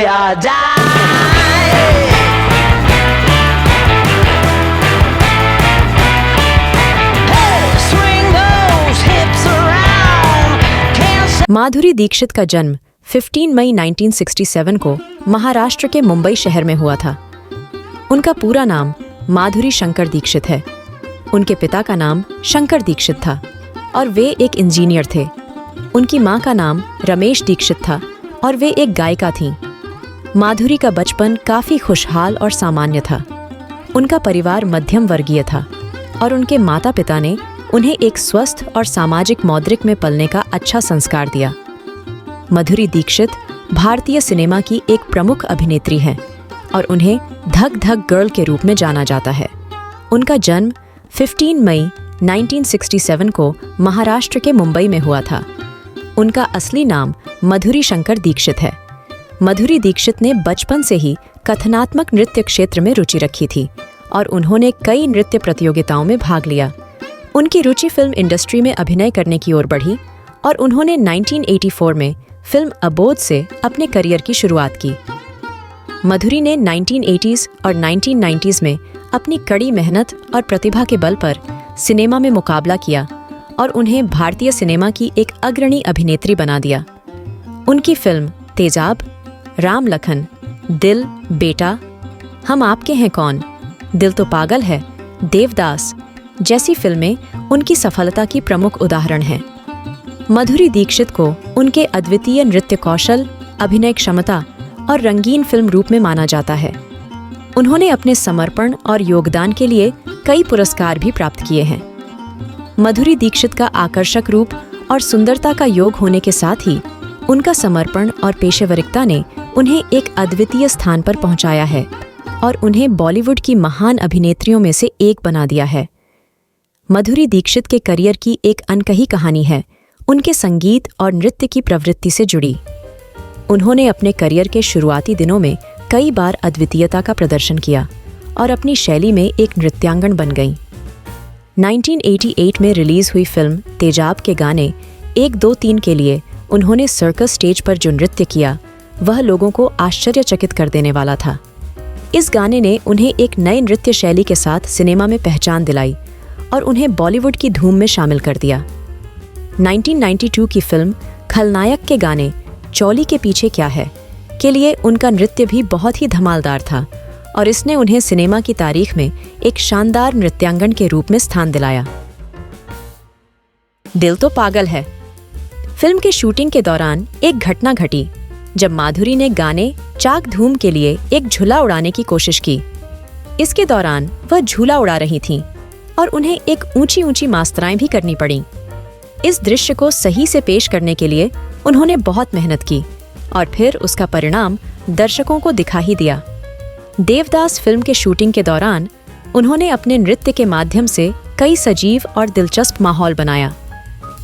or die. Hey, swing those hips around. Can't Madhuri Dixit का जन्म 15 मई 1967 को महाराष्ट्र के मुंबई शहर में हुआ था। उनका पूरा नाम माधुरी शंकर दीक्षित है। उनके पिता का नाम शंकर दीक्षित था और वे एक इंजीनियर थे। उनकी मां का नाम रमेश दीक्षित था और वे एक गायिका थीं। माधुरी का बचपन काफ़ी खुशहाल और सामान्य था। उनका परिवार मध्यम वर्गीय था और उनके माता पिता ने उन्हें एक स्वस्थ और सामाजिक मौद्रिक में पलने का अच्छा संस्कार दिया। माधुरी दीक्षित भारतीय सिनेमा की एक प्रमुख अभिनेत्री हैं और उन्हें धक धक गर्ल के रूप में जाना जाता है। उनका जन्म 15 मई 1967 को महाराष्ट्र के मुंबई में हुआ था। उनका असली नाम माधुरी शंकर दीक्षित है। माधुरी दीक्षित ने बचपन से ही कथनात्मक नृत्य क्षेत्र में रुचि रखी थी और उन्होंने कई नृत्य प्रतियोगिताओं में भाग लिया। उनकी रुचि फिल्म इंडस्ट्री में अभिनय करने की ओर बढ़ी और उन्होंने 1984 में फिल्म अबोध से अपने करियर की शुरुआत की। माधुरी ने 1980s और 1990s में अपनी कड़ी मेहनत और प्रतिभा के बल पर सिनेमा में मुकाबला किया और उन्हें भारतीय सिनेमा की एक अग्रणी अभिनेत्री बना दिया। उनकी फिल्म तेजाब, राम लखन, दिल, बेटा, हम आपके हैं कौन, दिल तो पागल है, देवदास जैसी फिल्में उनकी सफलता की प्रमुख उदाहरण हैं। माधुरी दीक्षित को उनके अद्वितीय नृत्य कौशल, अभिनय क्षमता और रंगीन फिल्म रूप में माना जाता है। उन्होंने अपने समर्पण और योगदान के लिए कई पुरस्कार भी प्राप्त किए हैं। माधुरी दीक्षित का आकर्षक रूप और सुंदरता का योग होने के साथ ही उनका समर्पण और पेशेवरिकता ने उन्हें एक अद्वितीय स्थान पर पहुंचाया है और उन्हें बॉलीवुड की महान अभिनेत्रियों में से एक बना दिया है। माधुरी दीक्षित के करियर की एक अनकही कहानी है उनके संगीत और नृत्य की प्रवृत्ति से जुड़ी। उन्होंने अपने करियर के शुरुआती दिनों में कई बार अद्वितीयता का प्रदर्शन किया और अपनी शैली में एक नृत्यांगन बन गईं। 1988 में रिलीज हुई फिल्म तेजाब के गाने 1, 2, 3 के लिए उन्होंने सर्कस स्टेज पर जो नृत्य किया वह लोगों को आश्चर्यचकित कर देने वाला था। इस गाने ने उन्हें एक नए नृत्य शैली के साथ सिनेमा में पहचान दिलाई और उन्हें बॉलीवुड की धूम में शामिल कर दिया। 1992 की फिल्म खलनायक के गाने चौली के पीछे क्या है के लिए उनका नृत्य भी बहुत ही धमालदार था और इसने उन्हें सिनेमा की तारीख में एक शानदार नृत्यांगन के रूप में स्थान दिलाया। दिल तो पागल है। फिल्म के शूटिंग के दौरान एक घटना घटी जब माधुरी ने गाने चाक धूम के लिए एक झूला उड़ाने की कोशिश की। इसके दौरान वह झूला उड़ा रही थीं और उन्हें एक ऊंची ऊंची मास्तराएं भी करनी पड़ीं। इस दृश्य को सही से पेश करने के लिए उन्होंने बहुत मेहनत की और फिर उसका परिणाम दर्शकों को दिखा ही दिया। देवदास फिल्म के शूटिंग के दौरान उन्होंने अपने नृत्य के माध्यम से कई सजीव और दिलचस्प माहौल बनाया।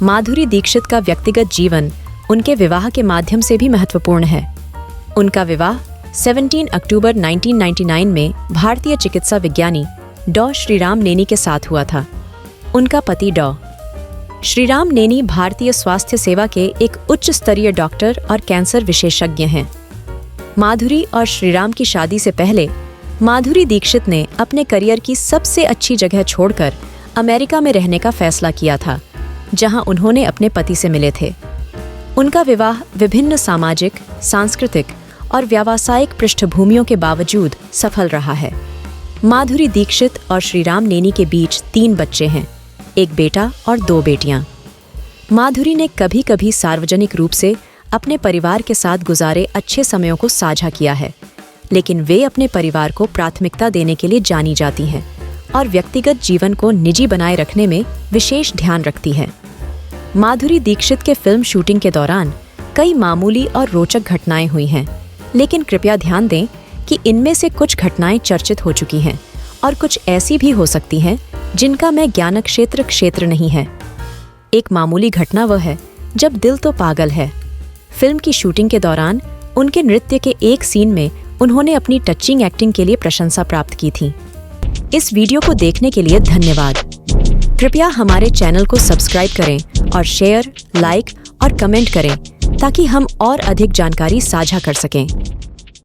माधुरी दीक्षित का व्यक्तिगत जीवन उनके विवाह के माध्यम से भी महत्वपूर्ण है। उनका विवाह 17 अक्टूबर 1999 में भारतीय चिकित्सा विज्ञानी डॉ. श्रीराम नेनी के साथ हुआ था। उनका पति डॉ. श्रीराम नेनी भारतीय स्वास्थ्य सेवा के एक उच्च स्तरीय डॉक्टर और कैंसर विशेषज्ञ हैं। माधुरी और श्रीराम की शादी से पहले माधुरी दीक्षित ने अपने करियर की सबसे अच्छी जगह छोड़कर अमेरिका में रहने का फैसला किया था, जहां उन्होंने अपने पति से मिले थे। उनका विवाह विभिन्न सामाजिक, सांस्कृतिक और व्यावसायिक पृष्ठभूमियों के बावजूद सफल रहा है। माधुरी दीक्षित और श्रीराम नेनी के बीच 3 बच्चे हैं, एक बेटा और 2 बेटियां। माधुरी ने कभी कभी सार्वजनिक रूप से अपने परिवार के साथ गुजारे अच्छे समयों को साझा किया है, लेकिन वे अपने परिवार को प्राथमिकता देने के लिए जानी जाती हैं और व्यक्तिगत जीवन को निजी बनाए रखने में विशेष ध्यान रखती हैं। माधुरी दीक्षित के फिल्म शूटिंग के दौरान कई मामूली और रोचक घटनाएं हुई हैं, लेकिन कृपया ध्यान दें कि इनमें से कुछ घटनाएं चर्चित हो चुकी हैं और कुछ ऐसी भी हो सकती हैं जिनका मैं ज्ञान क्षेत्र नहीं है। एक मामूली घटना वह है जब दिल तो पागल है फिल्म की शूटिंग के दौरान उनके नृत्य के एक सीन में उन्होंने अपनी टचिंग एक्टिंग के लिए प्रशंसा प्राप्त की थी। इस वीडियो को देखने के लिए धन्यवाद। कृपया हमारे चैनल को सब्सक्राइब करें और शेयर, लाइक और कमेंट करें ताकि हम और अधिक जानकारी साझा कर सकें।